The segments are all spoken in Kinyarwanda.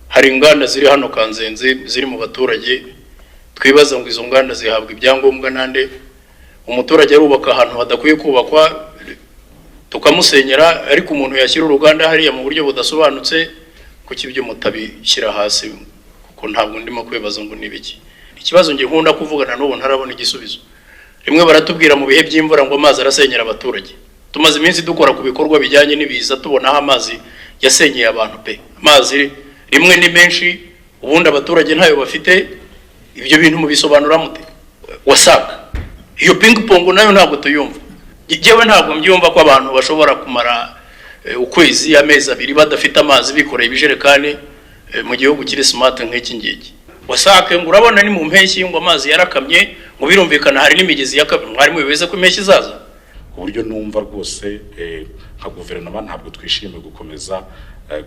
hari inganda ziri hano Kanzenze ziri mu baturage, twibaza ngo izo nganda zihabwa ibyangombwa nande. Umuturage arubaka ahantu hadakwiye kubakwa tukamusenyera, ariko umuntu yashyira uruganda hariya mu buryo budasobanutse, kuki ibyo mutabishyira hasi? Kuko ntabwo ndimo kwibaza ngo nibiki. Ikibazo nge nkunda kuvugana n'ubu ntarabona igisubizo. Rimwe baratubwira mu bihe by'imvura ngo amazi arasenyera abaturage. Tumaze iminsi dukora ku bikorwa bijyanye n'ibiza, tubona amazi yasenyeye abantu pe. Amazi rimwe ni menshi, ubundi abaturage ntayo bafite. Ibyo bintu mubisobanura mute? Wasaka iyo ping pong nayo ntabwo tuyumva. Jewe ntabwo mbyumva ko abantu bashobora kumara ukwezi amezi abiri badafite amazi bikoreye ibijerekani mu gihugu kiri smart nk'iki ngiki. Wasake ngo urabona ni mu mpeshyi ngo amazi yarakamye, ngo birumvikana hari n'imigezi yakamye. Mwari mubeze ko impeshyi zaza. Uburyo numva rwose nka guverinoma ntabwo twishimiye gukomeza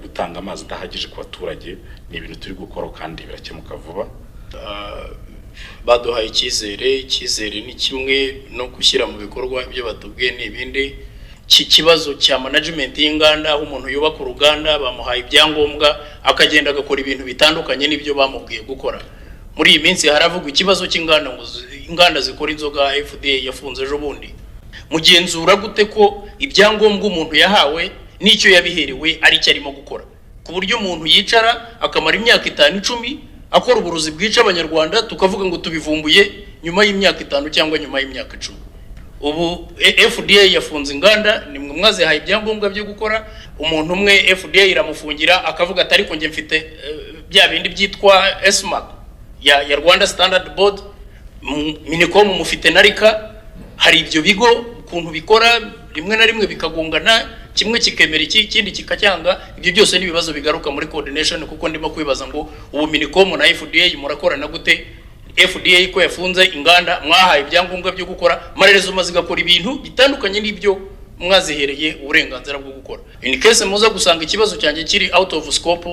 gutanga amazi adahagije ku baturage. Ni ibintu turi gukora kandi birakemuka vuba. Baduhaye icyizere ni kimwe, no gushyira mu bikorwa ibyo batubwiye ni ibindi. Kibazo cya management y'inganda, aho umuntu yubaka uruganda bamuhaye ibyangombwa akagenda agakora ibintu bitandukanye n'ibyo bamubwiye gukora. Muri iyi minsi haravugwa ikibazo cy'inganda, ngo inganda zikora inzoga FDA yafunze ejo bundi. Mugenzura gute ko ibyangombwa umuntu yahawe n'icyo yabiherewe ari cyo arimo gukora, ku buryo umuntu yicara akamara imyaka 5-10 akora uburuzi bwica abanyarwanda, tukavuga ngo tubivumbuye nyuma y'imyaka 5 cyangwa nyuma y'imyaka 10. Ubu FDA yafunze inganda, nimwe mwazihaye ibyangombwa byo gukora. Umuntu umwe FDA iramufungira akavuga ati ariko nge mfite bya bindi byitwa SMAC ya Rwanda Standard Board, Minicom mufite narika. Hari ibyo bigo ukuntu bikora rimwe na rimwe bikagongana, kimwe kikemera ikindi kikacyanga. Ibyo byose ni ibibazo bigaruka muri coordination, kuko ndimo kwibaza ngo ubu Minicom na FDA murakorana gute? FDA ko yafunze inganda, mwahaye ibyangombwa byo gukora, marerezo maze gakora ibintu bitandukanye n'ibyo mwazihereye uburenganzira bwo gukora. In case muza gusanga ikibazo cyanjye kiri out of scope,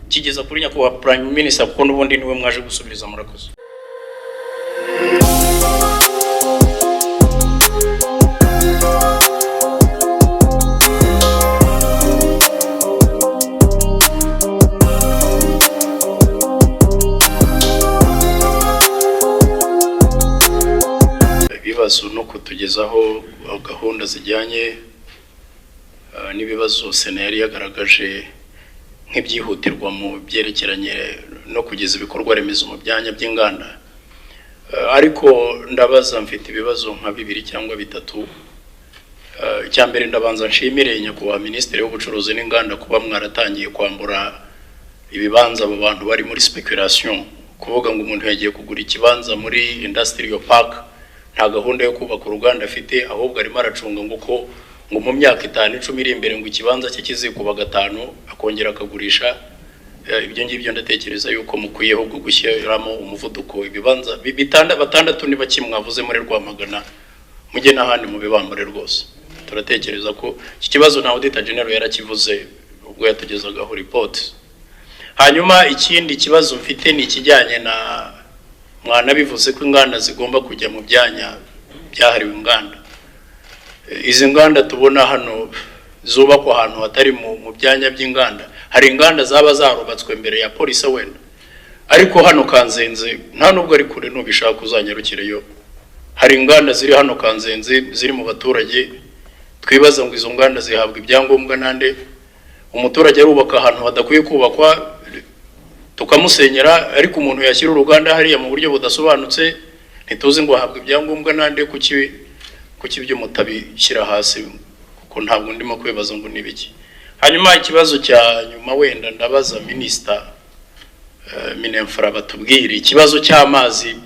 kigeza kuri nyakubahwa Prime Minister, kuko n'ubundi niwe mwaje gusubiriza. Murakoze. Ibibazo no kutugezaho gahunda zijyanye n'ibibazo Sena yari yagaragaje nk'ibyihutirwa mu byerekeranye no kugeza ibikorwa remezo mu byanya by'inganda. Ariko ndabaza, mfite ibibazo nka 2 cyangwa 3. Icyambere ndabanza nshimire nyakubahwa Minisitiri w'Ubucuruzi n'Inganda kuba mwaratangiye kwambura ibibanza abo bantu bari muri speculation, kuvuga ngo umuntu yagiye kugura ikibanza muri industrial park, nta gahunda yo kubaka uruganda afite, ahubwo arimo aracunga ngo mu myaka 5-10 iri imbere ngo ikibanza cye kizikuba 5 akongera akagurisha. Ibyo ngibyo ndatekereza yuko mukwiyeho gushyiramo umuvuduko. Ibibanza 6 niba kimwavuze muri Rwamagana, mujye n'ahandi mu bibambare rwose. Turatekereza ko iki kibazo na Auditor General yarakivuze ubwo yatugezagaho report. Hanyuma ikindi kibazo mfite ni ikijyanye na, mwana bivuze ko inganda zigomba kujya mu byanya byahariwe inganda. Izi nganda tubona hano zubakwa ahantu hatari mu byanya by'inganda. Hari inganda zaba zarubatswe mbere ya polisi wenda, ariko hano Kanzenze nta nubwo ari kure, nubishaka uzanyarukireyo. Hari inganda ziri hano Kanzenze ziri mu baturage, twibaza ngo izo nganda zihabwa ibyangombwa nande. Umuturage arubaka ahantu hadakwiye kubakwa tukamusenyera, ariko umuntu yashyira uruganda hariya mu buryo budasobanutse, ntituzi ngo ahabwa ibyangombwa nande. Kuki ibyo mutabishyira hasi? Kuko ntabwo ndimo kwibaza ngo nibiki. Hanyuma ikibazo cya nyuma wenda ndabaza Minister Minefra batubwire ikibazo cy'amazi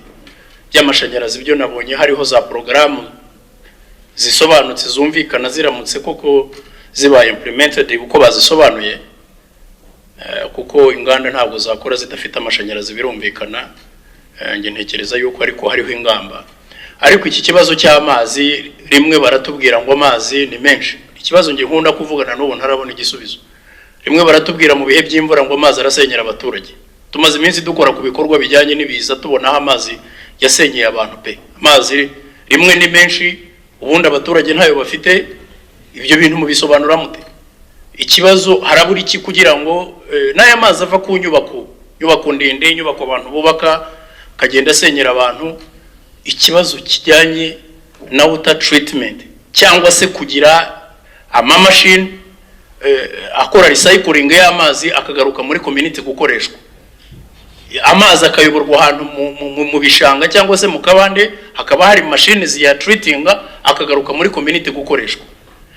by'amashanyarazi. Byo nabonye hariho za programu zisobanutse zumvikana, ziramutse koko zibaye implemented uko bazisobanuye, kuko inganda ntabwo zakora zidafite amashanyarazi birumvikana. Nge ntekereza yuko ariko hariho ingamba. Ariko iki kibazo cy'amazi, rimwe baratubwira ngo amazi ni menshi. Ikibazo nge nkunda kuvugana n'ubu ntarabona igisubizo. Rimwe baratubwira mu bihe by'imvura ngo amazi arasenyera abaturage. Tumaze iminsi dukora ku bikorwa bijyanye n'ibiza, tubona amazi yasenyeye abantu pe. Amazi rimwe ni menshi, ubundi abaturage ntayo bafite. Ibyo bintu mubisobanura mute? ikibazo harabura iki kugira ngo n'aya mazi ava ku nyubako ndende, inyubako abantu bubaka kagenda asenyera abantu, ikibazo kijyanye na water treatment cyangwa se kugira amamashini akora recycling y'amazi akagaruka muri community gukoreshwa, amazi akayoborwa ahantu mu bishanga cyangwa se mu kabande, hakaba hari machine ziya treating akagaruka muri community gukoreshwa.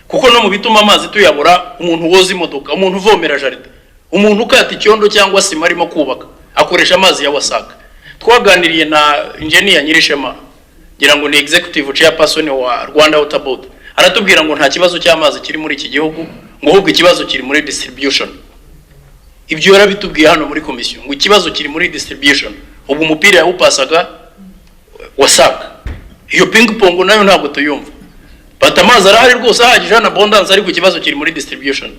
Kuko no mu bituma amazi tuyabura, umuntu woza imodoka, umuntu uvomera jaride, umuntu ukata icyondo cyangwa se marimo kubaka akoresha amazi ya WASAC. Twaganiriye na engineer Nyirishema, ngira ngo ni executive chairperson wa Rwanda Water Board, aratubwira ngo nta kibazo cy'amazi kiri muri iki gihugu, ngo ahubwo ikibazo kiri muri distribution. Ibyo yarabitubwiye hano muri commission, ngo ikibazo kiri muri distribution. Ubu umupira yawupasaga WASAC, iyo ping pong nayo ntabwo tuyumva. Bata amazi arahari rwose ahagije na abundance, ariko ikibazo kiri muri distribution.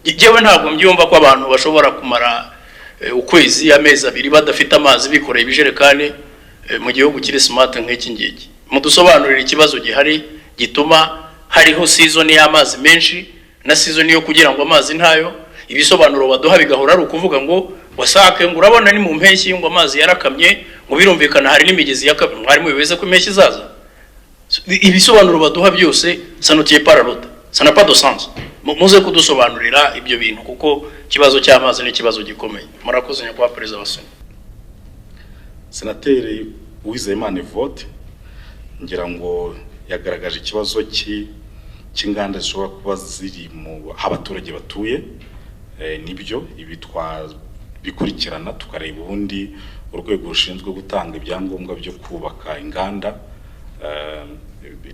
Jewe ntabwo mbyumva ko abantu bashobora kumara ukwezi amezi abiri badafite amazi bikoreye ibijerekane mu gihugu kiri smart nk'iki ngiki. Mudusobanurira ikibazo gihari gituma hariho season y'amazi menshi na season yo kugira ngo amazi ntayo. Ibisobanuro baduha bigahora ari ukuvuga ngo WASAC ngo urabona ni mu mpeshyi ngo amazi yarakamye, ngo birumvikana hari n'imigezi yakamye, mwari mubeze ko impeshyi zaza. Ibisobanuro baduha byose sanotiye paralota, sana pas de sens. Muze kudusobanurira ibyo bintu kuko kibazo cy'amazi ni kibazo gikomeye. Murakoze nyakubahwa Perezida wa Sena. Senateri Uwizeyimana Evode ngira ngo yagaragaje ikibazo cy'inganda zishobora kuba ziri mu abaturage batuye. Nibyo ibi bikurikirana tukareba ubundi urwego rushinzwe gutanga ibyangombwa byo kubaka inganda,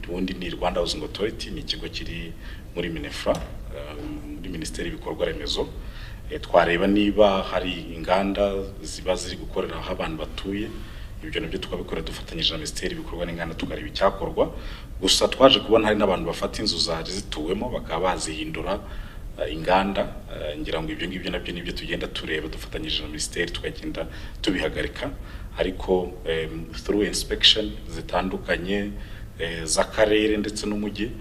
ubundi ni Rwanda Housing Authority, ni ikigo kiri muri Minefra, muri Minisiteri y'Ibikorwa Remezo. Twareba niba hari inganda ziba ziri gukorera aho abantu batuye, ibyo nabyo tukabikorera dufatanyije na Minisiteri y'Ibikorwa n'Inganda tukareba icyakorwa. Gusa twaje kubona hari n'abantu bafata inzu zari zituwemo bakaba bazihindura inganda. Ngira ngo ibyo ngibyo nabyo nibyo tugenda tureba dufatanyije na Minisiteri tukagenda tubihagarika, ariko through inspection zitandukanye z'akarere ndetse n'umujyi,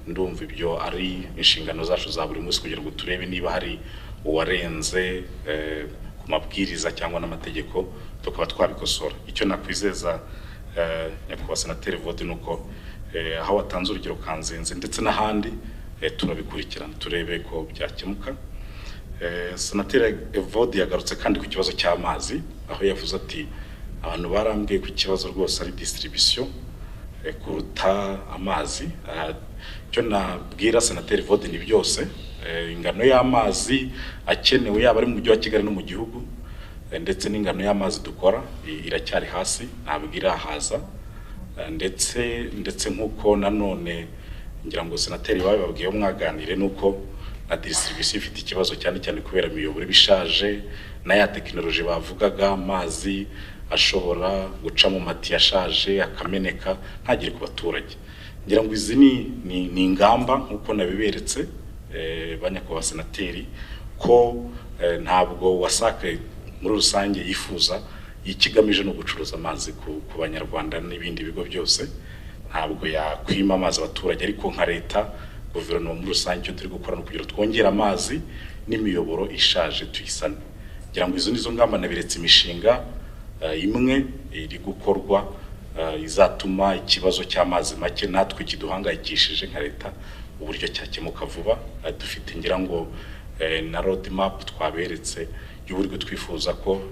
ndumva ibyo ari inshingano zacu za buri munsi kugira ngo turebe niba hari uwarenze ku mabwiriza cyangwa n'amategeko tukaba twabikosora. Icyo nakwizeza nyakubahwa Senateri Evode nuko aho watanze urugero Kanzenze ndetse n'ahandi turabikurikirana turebe ko byakemuka. Senateri Evode yagarutse kandi ku kibazo cy'amazi, aho yavuze ati abantu barambwiye ku kibazo rwose ari distribution kuruta amazi. Cyo nabwira Senateri Evode ni byose, ingano y'amazi akenewe yaba ari mu mujyi wa Kigali no mu gihugu ndetse n'ingano y'amazi dukora iracyari hasi, nabwira haza. ndetse nkuko nanone ngira ngo Senateri bawe babwiye mwaganire nuko na distribution ifite ikibazo cyane cyane kubera imiyoboro bishaje na ya technology bavugaga, amazi ashobora guca mu mati yashaje akameneka ntagire ku baturage. Ngira ngo izi ni ingamba nkuko nabiberetse banyakubahwa Senateri ko ntabwo WASAC muri rusange yifuza ikigamije no gucuruza amazi ku banyarwanda n'ibindi bigo byose, ntabwo yakwima amazi abaturage, ariko nka leta guverinoma muri rusange cyo turi gukora no kugira twongera amazi n'imiyoboro ishaje tuyisane. Ngira ngo izo nizo ngamba nabiretse imishinga imwe iri gukorwa izatuma ikibazo cy'amazi make natwe kiduhangayikishije nka leta uburyo cyakemuka vuba. Dufite ngira ngo na road map twaberetse y'uburyo twifuza ko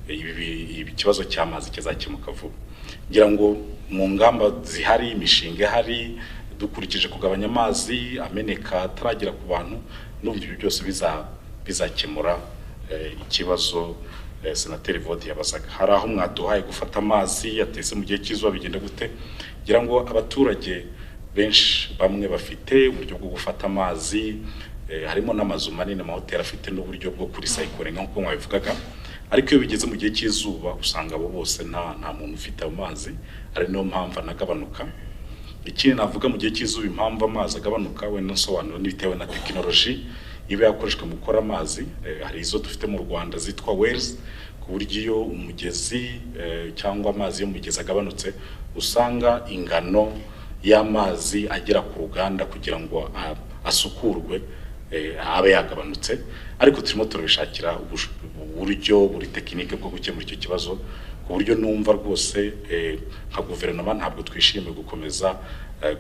ibi kibazo cy'amazi kizakemuka vuba. Ngira ngo mu ngamba zihari, imishinga hari, dukurikije kugabanya amazi ameneka ataragira ku bantu, n'uburyo ibyo byose bizakemura ikibazo Senateri Evode yabazaga. Hari aho mwaduhaye gufata amazi yatese mu gihe cy'izuba bigenda gute? Ngira ngo abaturage benshi bamwe bafite uburyo bwo gufata amazi, harimo n'amazu manini, amahoteli afite n'uburyo bwo kuricycling nkuko mwabivugaga, ariko iyo bigeze mu gihe cy'izuba usanga abo bose nta muntu ufite amazi, ari no mpamvu anagabanuka. Ikindi navuga mu gihe cy'izuba impamvu amazi agabanuka wenda nsobanura n'ibitewe na technology iba yakoreshwa mu gukora amazi. Hari izo dufite mu Rwanda zitwa wells, ku buryo iyo umugezi cyangwa amazi yo mu mugezi agabanutse usanga ingano y'amazi agera ku ruganda kugira ngo asukurwe abe yagabanutse, ariko turimo turabishakira uburyo buri tekinike bwo gukemura icyo kibazo, ku buryo numva rwose nka guverinoma ntabwo twishimiye gukomeza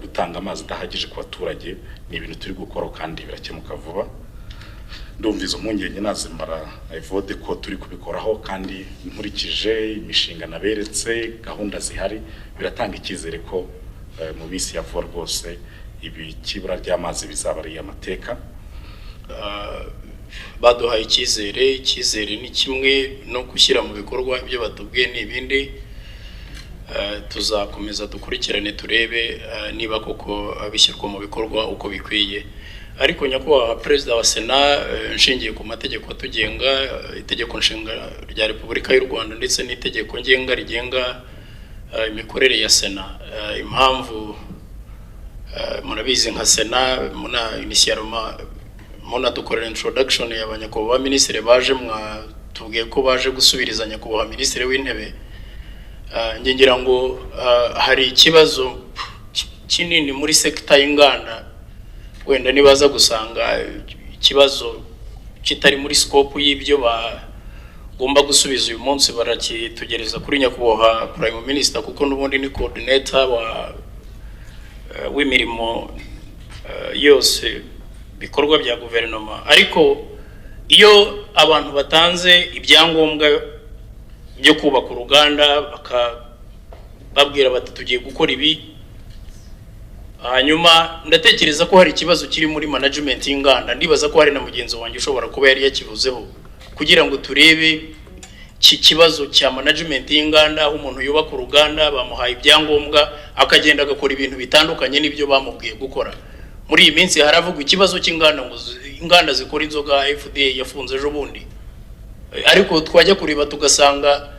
gutanga amazi adahagije ku baturage. Ni ibintu turi gukora kandi birakemuka vuba. Ndumva izo mpungenge nazimara Evode ko turi kubikoraho, kandi nkurikije imishinga naberetse, gahunda zihari, biratanga icyizere ko mu minsi ya vuba rwose ibi kibura ry'amazi bizaba ari amateka. Baduhaye icyizere ni kimwe no gushyira mu bikorwa ibyo batubwiye n'ibindi. Tuzakomeza dukurikirane turebe niba koko bishyirwa mu bikorwa uko bikwiye. Ariko nyakubahwa Perezida wa Sena, nshingiye ku mategeko atugenga, itegeko nshinga rya Repubulika y'u Rwanda ndetse n'itegeko ngenga rigenga imikorere ya Sena, impamvu murabizi nka Sena muna dukorera introduction y'abanyakubahwa minisitiri baje, mwatubwiye ko baje gusubiriza nyakubahwa minisitiri w'intebe. Ngira ngo hari ikibazo kinini muri sekta y'inganda, wenda nibaza gusanga ikibazo kitari muri scope y'ibyo bagomba gusubiza uyu munsi, barakitugereza kuri nyakubahwa Prime Minister, kuko n'ubundi ni coordinator w'imirimo yose bikorwa bya guverinoma. Ariko iyo abantu batanze ibyangombwa byo kubaka uruganda, bakababwira bati tugiye gukora ibi, hanyuma ndatekereza ko hari ikibazo kiri muri management y'inganda. Ndibaza ko hari na mugenzi wanjye ushobora kuba yari yakivuzeho, kugira ngo turebe iki kibazo cya management y'inganda, aho umuntu yubaka uruganda bamuhaye ibyangombwa akagenda agakora ibintu bitandukanye n'ibyo bamubwiye gukora. Muri iyi minsi haravugwa ikibazo cy'inganda, ngo inganda zikora inzoga FDA yafunze ejo bundi, ariko twajya kureba tugasanga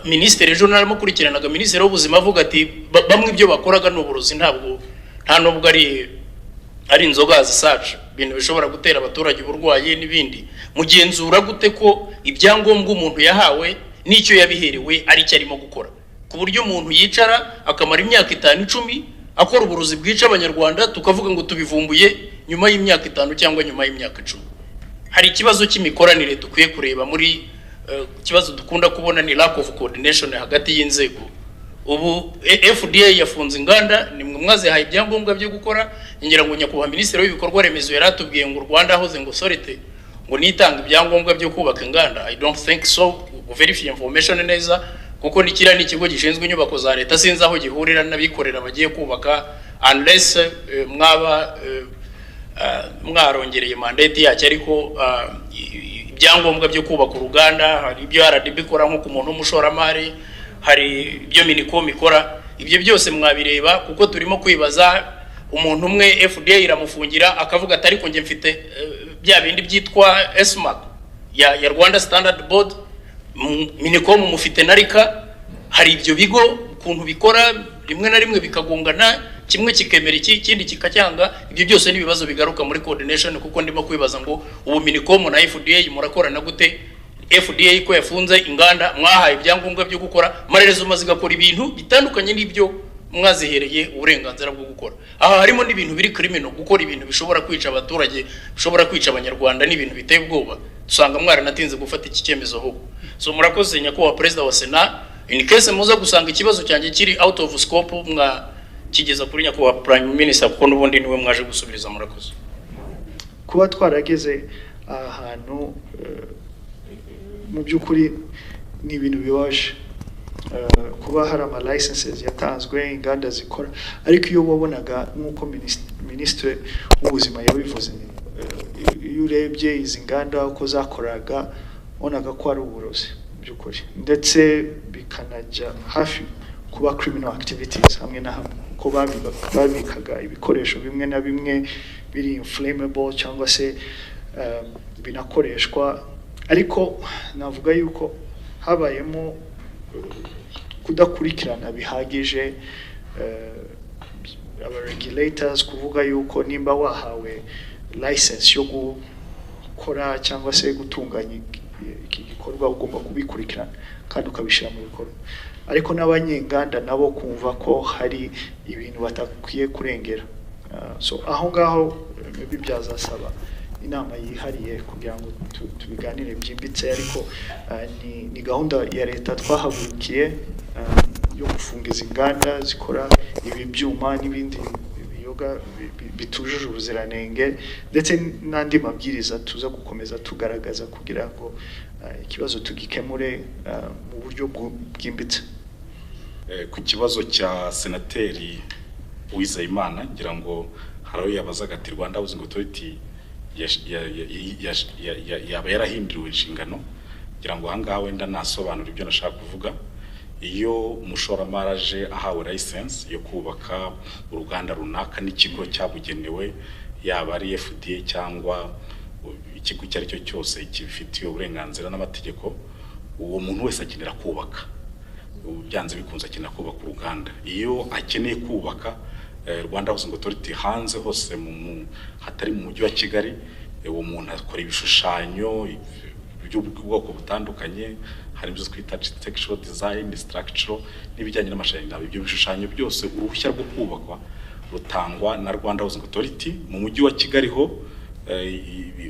Minisitiri ejo narimo kurikiranaga Minisitiri w'ubuzima avuga ati bamwe ibyo bakoraga n'uburozi, nta nubwo ari inzoga zisaca, ibintu bishobora gutera abaturage uburwayi n'ibindi. Mugenzura gute ko ibyangombwa umuntu yahawe n'icyo yabiherewe ari cyo arimo gukora, ku buryo umuntu yicara akamara imyaka 5-10 akora uburozi bwica abanyarwanda, tukavuga ngo tubivumbuye nyuma y'imyaka 5 cyangwa nyuma y'imyaka 10? Hari ikibazo cy'imikoranire dukwiye kureba. Muri kibazo dukunda kubona ni lack of coordination hagati y'inzego. Ubu FDA yafunze inganda, ni mwe mwazihaye ibyangombwa byo gukora. Ngira ngo nyakubahwa minisitiri w'ibikorwa remezo yaratubwiye ngo Rwanda Housing Authority ngo nitanga ibyangombwa byo kubaka inganda. I don't think so. Verify information neza, kuko nikira ni ikigo gishinzwe inyubako za leta, sinzi aho gihurira n'abikorera bagiye kubaka, unless mwaba mwarongereye mandate yacyo. Ariko ibyangombwa byo kubaka uruganda, hari ibyo RDB ikora nko ku muntu w'umushoramari, hari ibyo Minicom ikora. Ibyo byose mwabireba, kuko turimo kwibaza umuntu umwe FDA iramufungira akavuga ati ariko nge mfite bya bindi byitwa SMAC ya Rwanda Standard Board, Minicom mufite narika. Hari ibyo bigo ukuntu bikora, rimwe na rimwe bikagongana, kimwe kikemera ikindi kikacyanga. Ibyo byose nibibazo bigaruka muri coordination, kuko ndimo kwibaza ngo ubu Minicom na FDA murakorana gute? FDA ko yafunze inganda, mwahaye ibyangombwa byo gukora, marerezo maze gakora ibintu bitandukanye n'ibyo mwazihereye uburenganzira bwo gukora. Aha harimo n'ibintu biri criminal, gukora ibintu bishobora kwica abaturage, bishobora kwica abanyarwanda, n'ibintu biteye ubwoba. Dusanga mwaranatinze gufata iki cyemezo ho. So murakoze nyakubahwa Perezida wa Sena, in case muza gusanga ikibazo cyanjye kiri out of scope, kigeza kuri nyakubahwa Prime Minister, kuko n'ubundi niwe mwaje gusubiriza. Murakoze. Kuba twarageze ahantu mu by'ukuri ni ibintu bibaje, kuba hari ama licenses yatanzwe, inganda zikora. Ariko iyo wabonaga nk'uko Minisitiri w'ubuzima yabivuze, iyo urebye izi nganda uko zakoraga, onaga ko ari uburozi by'ukuri, ndetse bikanajya hafi kuba criminal activities hamwe na hamwe, ko babikaga ibikoresho bimwe na bimwe biri inflammable cyangwa se binakoreshwa. Ariko navuga yuko habayemo kudakurikirana bihagije aba regulators, kuvuga yuko nimba wahawe license yo gukora cyangwa se gutunganya iki gikorwa ugomba kubikurikirana kandi ukabishira mu bikorwa. Ariko n'abanyenganda nabo kumva ko hari ibintu batakwiye kurengera, So aho ngaho byazasaba inama yihariye kugira ngo tubiganire byimbitse, ariko ni gahunda ya leta twahagurukiye yo gufungiza inganda zikora ibi byuma n'ibindi biyoga bitujuje ubuziranenge, ndetse n'andi mabwiriza tuza gukomeza tugaragaza kugira ngo ikibazo tugikemure mu buryo bwimbitse. Ku kibazo cya senateri Uwizeyimana ngira ngo haraho yabazaga ati Rwanda Housing Authority yaba yarahinduriwe inshingano, ngira ngo ahangaha wenda nasobanura ibyo nashaka kuvuga. Iyo umushoramari aje ahawe license yo kubaka uruganda runaka n'ikigo cyabugenewe, yaba ari FDA cyangwa ikigo icyo ari cyo cyose kibifitiye uburenganzira n'amategeko, uwo muntu wese akenera kubaka, byanze bikunze akenera kubaka uruganda. Iyo akeneye kubaka Rwanda Housing Authority hanze hose hatari mu mujyi wa Kigali, uwo muntu akora ibishushanyo by'ubwoko butandukanye, hari ibyo twita architectural design, structural n'ibijyanye n'amashanyarazi. Ibyo bishushanyo byose uruhushya rwo kubakwa rutangwa na Rwanda Housing Authority. Mu mujyi wa Kigali ho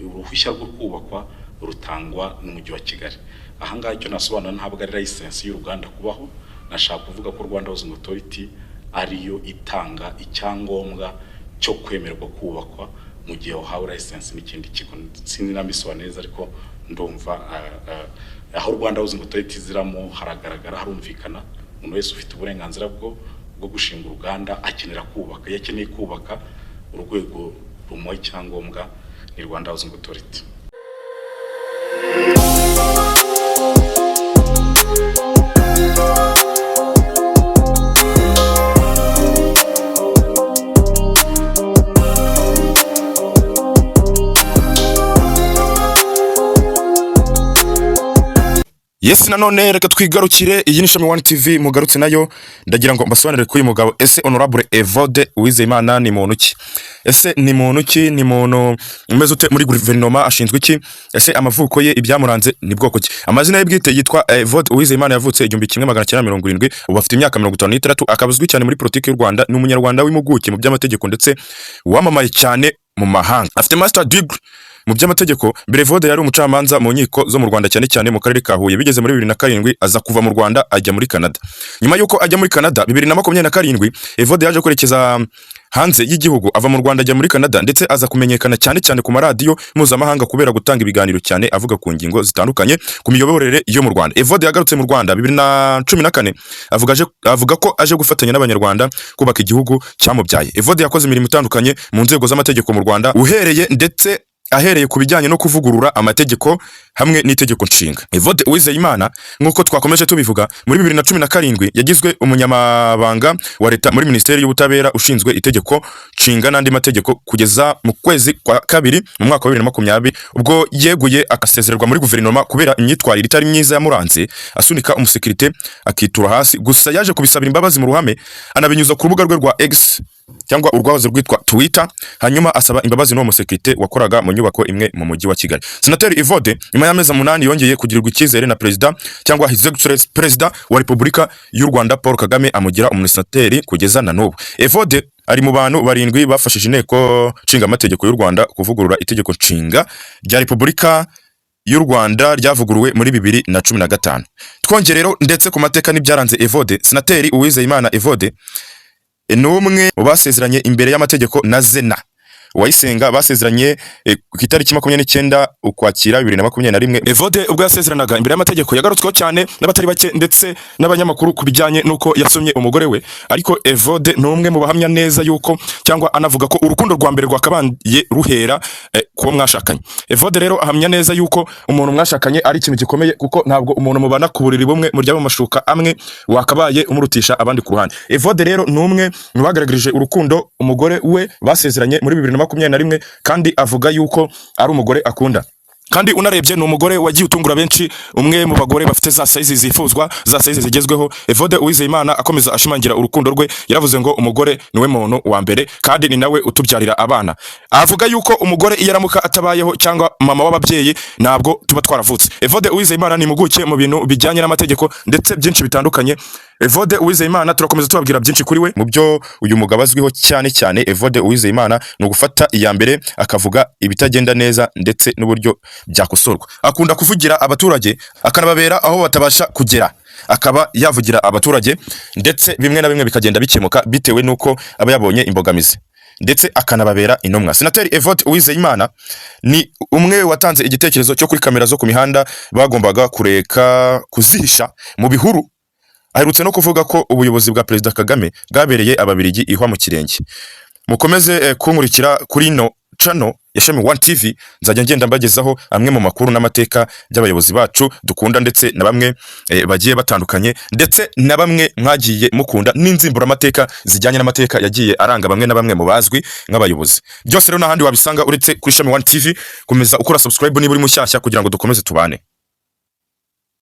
uruhushya rwo kubakwa rutangwa n'umujyi wa Kigali. Ahangaha icyo nasobanura ntabwo ari license y'uruganda kubaho, nashaka kuvuga ko Rwanda Housing Authority ariyo itanga icyangombwa cyo kwemerwa kubakwa mu gihe wahawe license n'ikindi kigo. Sinzi namisobanura neza, ariko ndumva aho Rwanda Housing Authority ziramo haragaragara, harumvikana. Umuntu wese ufite uburenganzira bwo gushinga uruganda akenera kubaka. Iyo akeneye kubaka, urwego rumuha icyangombwa ni Rwanda Housing Authority. Yes, nanone reka twigarukire. Iyi ni Shami One TV mugarutse nayo, ndagira ngo mbasobanurire ko uyu mugabo ese Honorable Evode Uwizeyimana ni muntu ki? Ese ni muntu ki? Ni muntu umeze ute muri guverinoma? Ashinzwe iki? Ese amavuko ye ibyamuranze ni bwoko ki? Amazina ye bwite yitwa Evode Uwizeyimana, yavutse 1970, ubu afite imyaka 56, akabuzwi cyane muri politiki y'u Rwanda. Ni umunyarwanda w'impuguke mu by'amategeko ndetse wamamaye cyane mu mahanga. Afite master degree mu by'amategeko. Evode yari umucamanza mu nkiko zo mu Rwanda, cyane cyane mu karere ka Huye. Bigeze muri 2007 aza kuva mu Rwanda ajya muri Canada. Nyuma yuko ajya muri Canada 2027, Evode yaje kwerekeza hanze y'igihugu, ava mu Rwanda ajya muri Canada, ndetse aza kumenyekana cyane cyane ku maradiyo mpuzamahanga kubera gutanga ibiganiro cyane avuga ku ngingo zitandukanye ku miyoborere yo mu Rwanda. Evode yagarutse mu Rwanda 2014 avuga ko aje gufatanya n'abanyarwanda kubaka igihugu cyamubyaye. Evode yakoze imirimo itandukanye mu nzego z'amategeko mu Rwanda, ahereye ku bijyanye no kuvugurura amategeko hamwe n'itegeko nshinga. Evode Uwizeyimana, nk'uko twakomeje tubivuga, muri 2017 yagizwe umunyamabanga wa leta muri Minisiteri y'Ubutabera ushinzwe itegeko nshinga n'andi mategeko, kugeza mu kwezi kwa kabiri mu mwaka wa 2020, ubwo yeguye akasezererwa muri guverinoma kubera imyitwarire itari myiza yamuranze, asunika umusekirite akitura hasi. Gusa yaje kubisabira imbabazi mu ruhame, anabinyuza ku rubuga rwe rwa X cyangwa urwahoze rwitwa Twitter, hanyuma asaba imbabazi n'uwo musekirite wakoraga mu nyubako imwe mu mujyi wa Kigali. Senateri Evode nyuma y'amezi 8 yongeye kugirirwa icyizere na Perezida cyangwa His Excellency Perezida wa Repubulika y'u Rwanda Paul Kagame, amugira umusenateri kugeza na n'ubu. Evode ari mu bantu 7 bafashije inteko nshinga amategeko y'u Rwanda kuvugurura itegeko nshinga rya Repubulika y'u Rwanda ryavuguruwe muri 2015. Twongere rero ndetse ku mateka n'ibyaranze Evode, Senateri Uwizeyimana Evode n'umwe mu basezeranye imbere y'amategeko na Zena Uwayisenga, basezeranye ku itariki 29 Ukwakira 2021. Evode ubwo yasezeranaga imbere y'amategeko yagarutsweho cyane n'abatari bake ndetse n'abanyamakuru ku bijyanye nuko yasomye umugore we, ariko Evode n'umwe mu bahamya neza yuko cyangwa anavuga ko urukundo rwa mbere rwakabandiye ruhera kuba mwashakanye. Evode rero ahamya neza yuko umuntu mwashakanye ari ikintu gikomeye, kuko ntabwo umuntu mubana ku buriri bumwe muryama mu mashuka amwe wakabaye umurutisha abandi ku ruhande. Evode rero n'umwe mu bagaragarije urukundo umugore we basezeranye muri 2021, kandi avuga yuko ari umugore akunda. Kandi unarebye ni umugore wagiye utungura benshi, umwe mu bagore bafite za size zifuzwa, za size zigezweho. Evode Uwizeyimana akomeza ashimangira urukundo rwe, yaravuze ngo umugore niwe muntu wa mbere kandi ni nawe utubyarira abana. Avuga yuko umugore iyaramuka atabayeho cyangwa mama w'ababyeyi ntabwo tuba twaravutse. Evode Uwizeyimana ni muguke mu bintu bijyanye n'amategeko ndetse byinshi bitandukanye. Evode Uwizeyimana turakomeza tubabwira byinshi kuri we. Mu byo uyu mugabo azwiho cyane Evode Uwizeyimana ni ugufata iya mbere akavuga ibitagenda neza ndetse n'uburyo byakosorwa. Akunda kuvugira abaturage akanababera aho batabasha kugera, akaba yavugira abaturage ndetse bimwe na bimwe bikagenda bikemuka bitewe nuko aba yabonye imbogamizi, ndetse akanababera intumwa. Senateri Evode Uwizeyimana ni umwe watanze igitekerezo cyo kuri kamera zo ku mihanda bagombaga kureka kuzihisha mu bihuru. Aherutse no kuvuga ko ubuyobozi bwa Perezida Kagame bwabereye ababirigi ihwa mu kirenge. Mukomeze kunkurikira kuri no channel ya Shami 1 TV, nzajya ngenda mbagezaho amwe mu makuru n'amateka by'abayobozi bacu dukunda, ndetse na bamwe bagiye batandukanye, ndetse na bamwe mwagiye mukunda n'inzimbura amateka zijyanye n'amateka yagiye aranga bamwe na bamwe mu bazwi nk'abayobozi. Byose rero n'ahandi wabisanga uretse kuri Shami 1 TV. Komeza ukora subscribe niba uri mushyashya kugira ngo dukomeze tubane.